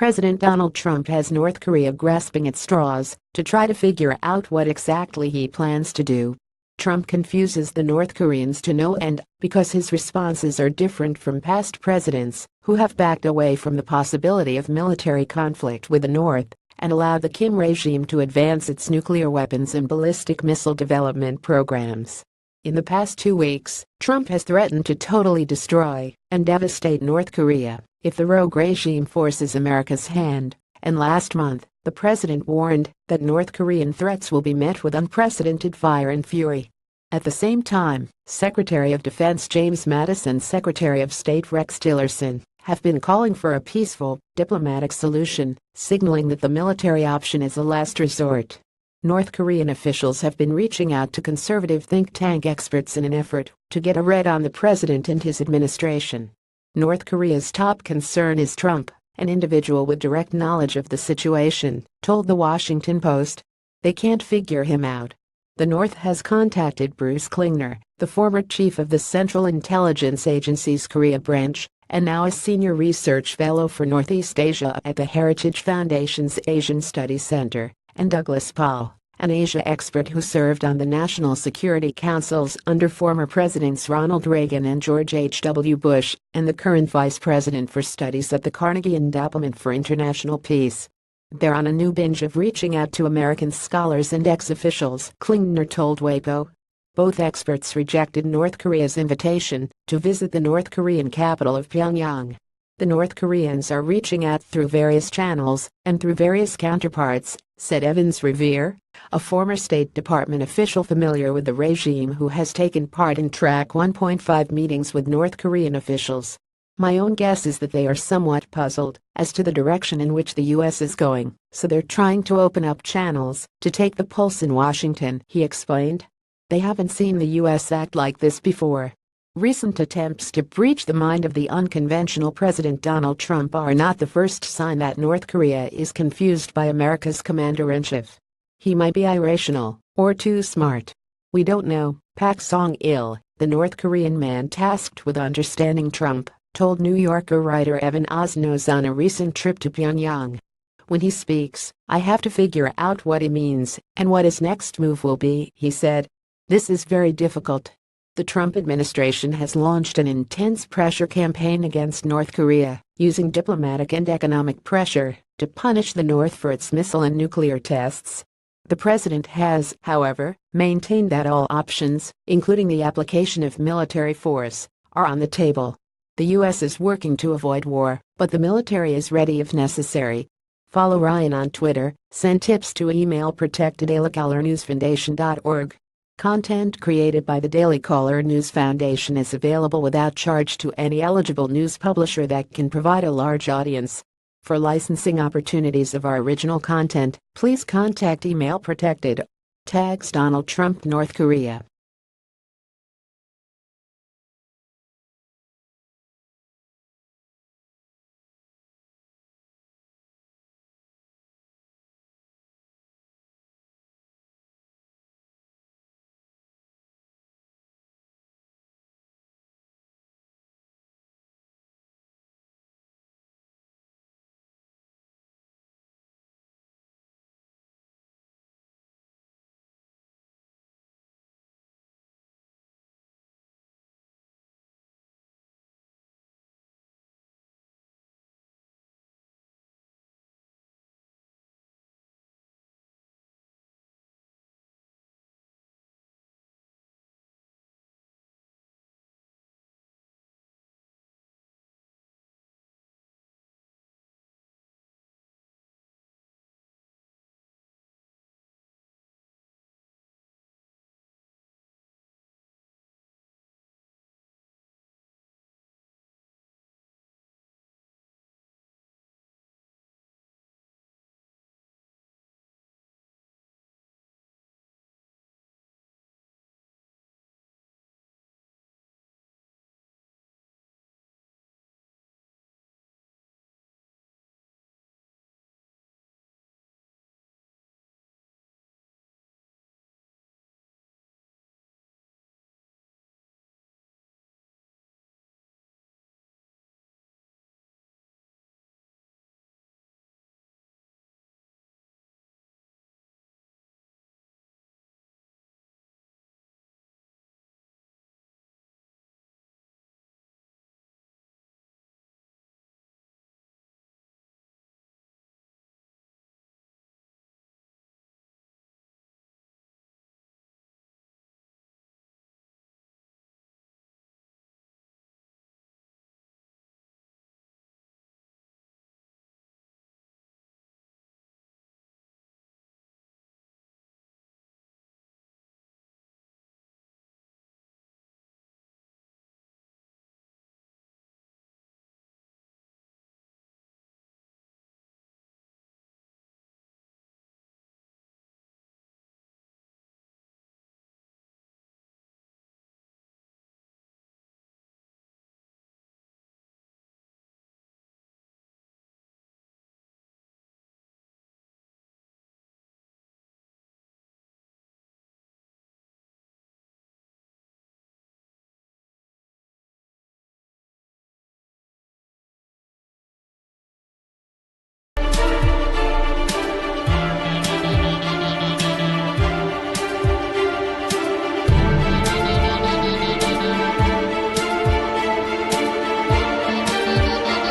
President Donald Trump has North Korea grasping at straws to try to figure out what exactly he plans to do. Trump confuses the North Koreans to no end because his responses are different from past presidents who have backed away from the possibility of military conflict with the North and allowed the Kim regime to advance its nuclear weapons and ballistic missile development programs. In the past 2 weeks, Trump has threatened to totally destroy and devastate North Korea if the rogue regime forces America's hand, and last month, the president warned that North Korean threats will be met with unprecedented fire and fury. At the same time, Secretary of Defense James Mattis and Secretary of State Rex Tillerson have been calling for a peaceful, diplomatic solution, signaling that the military option is a last resort. North Korean officials have been reaching out to conservative think tank experts in an effort to get a read on the president and his administration. North Korea's top concern is Trump, an individual with direct knowledge of the situation, told The Washington Post. They can't figure him out. The North has contacted Bruce Klingner, the former chief of the Central Intelligence Agency's Korea branch, and now a senior research fellow for Northeast Asia at the Heritage Foundation's Asian Studies Center, and Douglas Paul, an Asia expert who served on the National Security Councils under former presidents Ronald Reagan and George H.W. Bush, and the current vice president for studies at the Carnegie Endowment for International Peace. They're on a new binge of reaching out to American scholars and ex-officials, Klingner told WAPO. Both experts rejected North Korea's invitation to visit the North Korean capital of Pyongyang. The North Koreans are reaching out through various channels and through various counterparts, said Evans Revere, a former State Department official familiar with the regime who has taken part in Track 1.5 meetings with North Korean officials. My own guess is that they are somewhat puzzled as to the direction in which the U.S. is going, so they're trying to open up channels to take the pulse in Washington, he explained. They haven't seen the U.S. act like this before. Recent attempts to breach the mind of the unconventional President Donald Trump are not the first sign that North Korea is confused by America's commander-in-chief. He might be irrational or too smart. We don't know, Pak Song-il, the North Korean man tasked with understanding Trump, told New Yorker writer Evan Osnos on a recent trip to Pyongyang. When he speaks, I have to figure out what he means and what his next move will be, he said. This is very difficult. The Trump administration has launched an intense pressure campaign against North Korea, using diplomatic and economic pressure to punish the North for its missile and nuclear tests. The president has, however, maintained that all options, including the application of military force, are on the table. The U.S. is working to avoid war, but the military is ready if necessary. Follow Ryan on Twitter, send tips to email protect@dailycallerNewsFoundation.org. Content created by the Daily Caller News Foundation is available without charge to any eligible news publisher that can provide a large audience. For licensing opportunities of our original content, please contact email protected. Tags Donald Trump North Korea.